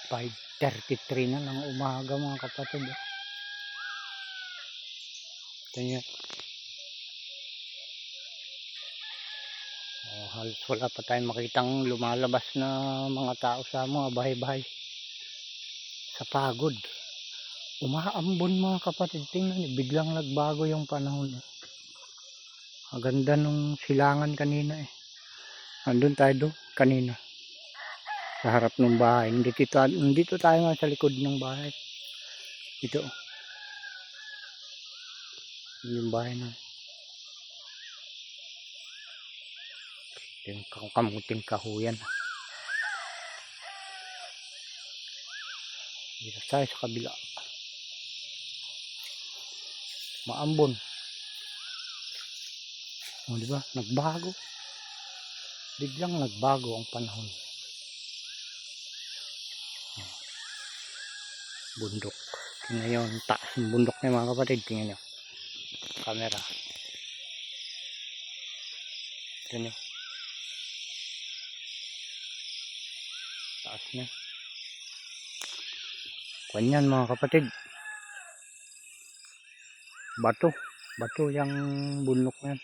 5:33 na ng umaga mga kapatid. Ito nyo. Halos wala pa tayong makitang lumalabas na mga tao sa mga bahay-bahay. Sa pagod. Umaambon mga kapatid. Tingnan nyo, biglang nagbago yung panahon. Ang ganda nung silangan kanina eh. Andun tayo doon kanina. Sa harap ng bahay. Nandito tayo nga sa likod ng bahay. Ito. Yung bahay na. Yung kamuting kahuyan. Dito tayo sa kabila. Maambon. O diba? Nagbago. Biglang nagbago ang panahon. Bundok. Tingnan nyo, taas ng bundok na mga kapatid. Tingnan nyo. Camera. Tingnan nyo. Taas na. Kanyan mga kapatid. Bato. Bato yung bundok na yan.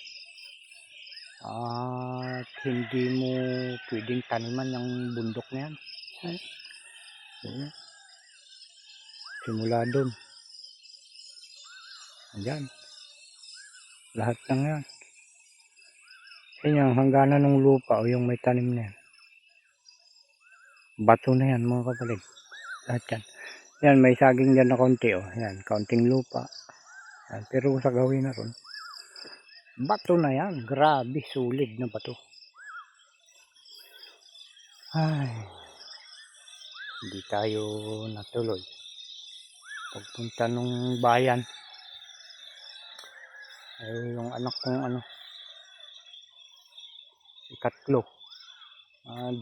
At hindi mo pwedeng taniman yung bundok na yan. Simula doon. Ayan. Lahat ng yan. Yan yung hangganan ng lupa o yung may tanim na yan. Bato na yan mga kapatid. Lahat yan. Yan, may saging dyan na konti o. Yan, kaunting lupa. Yan, pero sa gawin na ron. Bato na yan. Grabe, sulit na bato. Ay. Hindi tayo natuloy. Pagpunta nung bayan. Ay, yung anak kong ikatlo.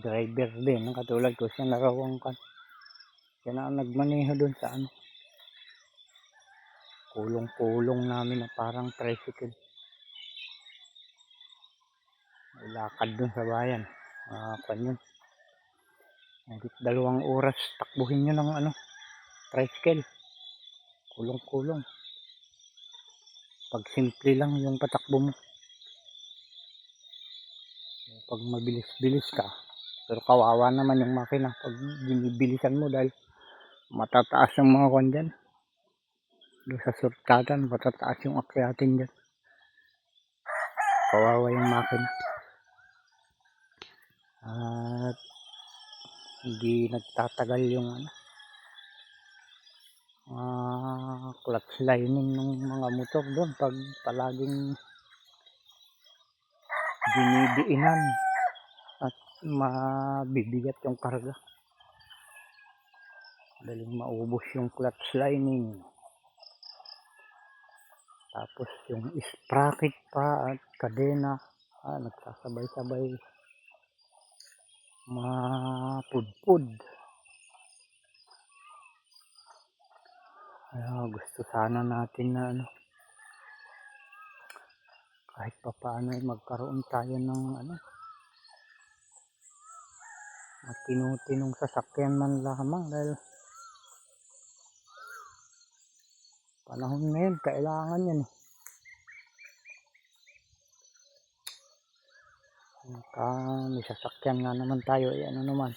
Driver din. Ang katulad ko siya narawang kan. Siya na nagmaneho dun sa kulong-kulong namin na parang tricycle. May lakad dun sa bayan. Kanyan. 2 oras takbuhin nyo ng tricycle. Kulong-kulong. Pag simple lang yung patakbo mo. Pag mabilis-bilis ka. Pero kawawa naman yung makina pag binibilisan mo dahil matataas yung mga kwan dyan. Doon sa surtatan, matataas yung akyatin dyan. Kawawa yung makina. At hindi nagtatagal yung clutch lining ng mga motor doon pag palaging dinidiinan at mabibigat yung karga. Daling maubos yung clutch lining. Tapos yung sprocket pa at kadena nagsasabay-sabay mapudpud. Gusto sana natin na kahit pa paano ay magkaroon tayo ng matinu-tinong sasakyan man lamang dahil panahon ngayon kailangan yan may sasakyan nga naman tayo naman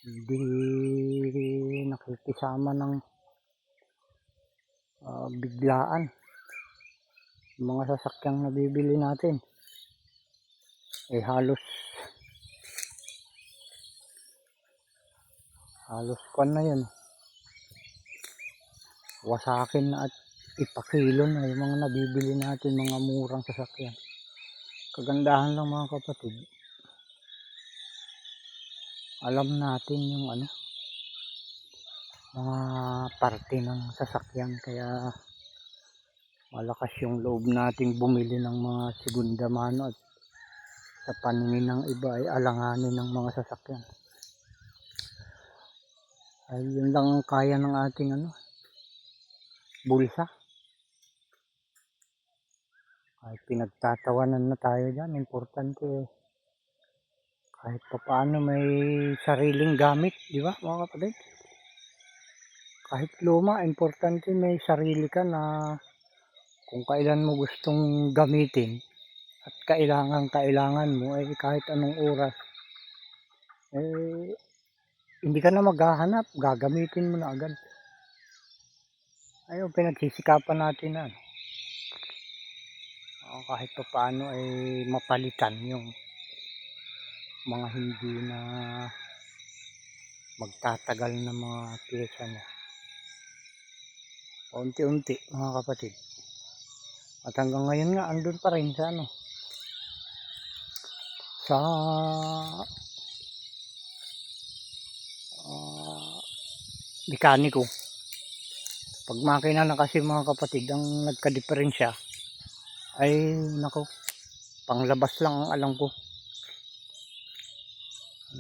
hindi nakikisama ng biglaan yung mga sasakyang nabibili natin halos kwan na yun wasakin na at ipakilo na yung mga nabibili natin mga murang sasakyan. Kagandahan lang mga kapatid, alam natin yung mga parte ng sasakyan kaya malakas yung loob nating bumili ng mga segunda mano at sa paningin ng iba ay alanganin ng mga sasakyan. Ay yun lang ang kaya ng ating bulsa. Ay pinagtatawanan na tayo dyan. Importante kahit pa paano may sariling gamit, di ba mga kapatid? Kahit luma, importante may sarili ka na kung kailan mo gustong gamitin at kailangan mo ay kahit anong oras hindi ka na maghahanap, gagamitin mo na agad. Ayun, pinagsisikapan natin na kahit pa paano ay mapalitan yung mga hindi na magtatagal na mga pyesa na unti-unti mga kapatid. At hanggang ngayon nga andun pa rin sa sa mekaniko. Pag makina na kasi mga kapatid ang nagka-diferensya ay nako, panglabas lang ang alam ko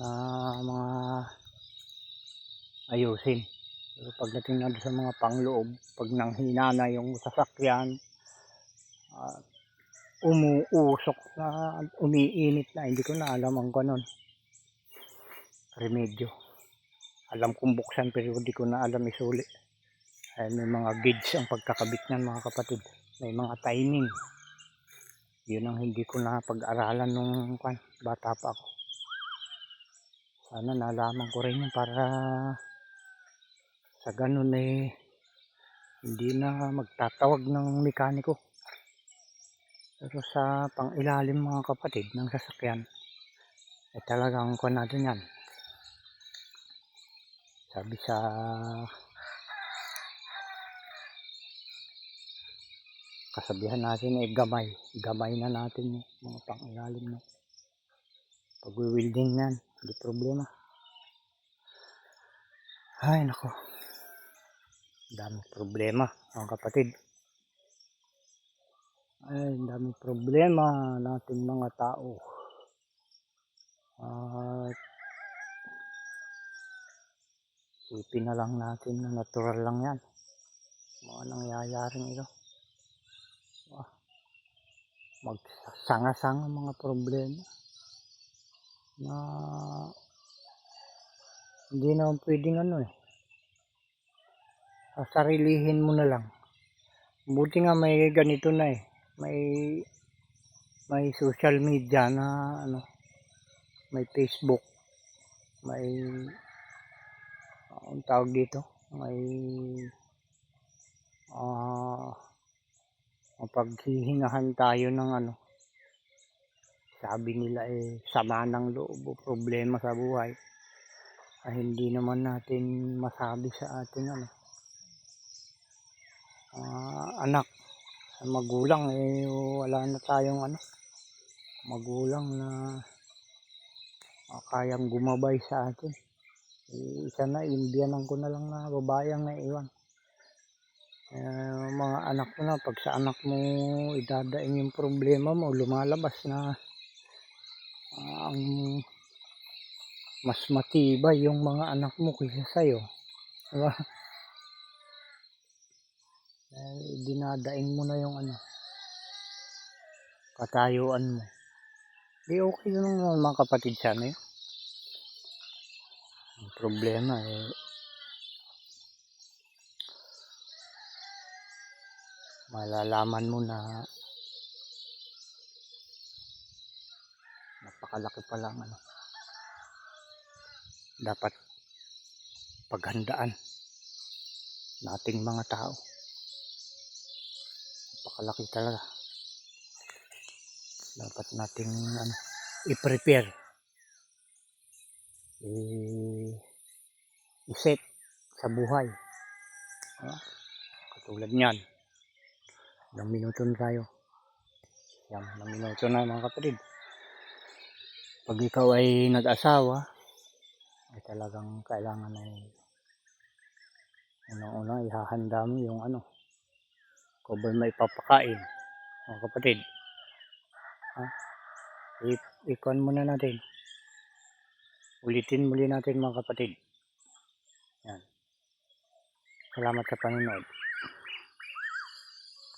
na mga ayusin. Pero pagdating na sa mga pangloob, pag nanghina na yung sasakyan, umuusok na, umiinit na, hindi ko na alam ang ganon remedyo. Alam kong buksan pero hindi ko na alam isuli. Ay, may mga gauge ang pagkakabit niyan mga kapatid, may mga timing. Yun ang hindi ko na pag-aralan nung bata pa ako. Sana nalaman ko rin yun para sa ganun hindi na magtatawag ng mekaniko. Pero sa pang-ilalim mga kapatid ng sasakyan ay talagang natin yan. Sabi sa kasabihan natin ay gamay na natin yung mga pang-ilalim na pag-wielding yan, hindi problema. Ay nako, dami problema mga kapatid. Ay dami problema nating mga tao. At isipin na lang natin na natural lang yan mga nangyayaring ito. Magsanga-sanga mga problema na hindi naman pwedeng sasarilihin mo na lang. Buti nga may ganito na may social media na may Facebook, may ang tawag dito, may mapaghihingahan tayo ng sabi nila sama ng loob o problema sa buhay ay hindi naman natin masabi sa ating anak, magulang wala na tayong magulang na kayang gumabay sa atin. Isa na yung biyanan ko na lang na babayang naiwan. Mga anak mo na, pag sa anak mo idadaing yung problema mo, lumalabas na ang mas matibay yung mga anak mo kaysa sa'yo, diba? Dinadaing mo na yung katayuan mo. Di okay yun mga kapatid sana yun. Ang problema malalaman mo na napakalaki pa lang dapat paghandaan nating mga tao. Napakalaki talaga dapat nating i-prepare, i-set sa buhay. Katulad niyan, ilang minuto na tayo. Yan, ilang minuto na mga kapatid. Pag ikaw ay nag-asawa ay talagang kailangan unang-una ihahanda mo yung kung ba may papakain mga kapatid. Ikon muna natin, ulitin muli natin mga kapatid. Yan. Salamat sa panonood.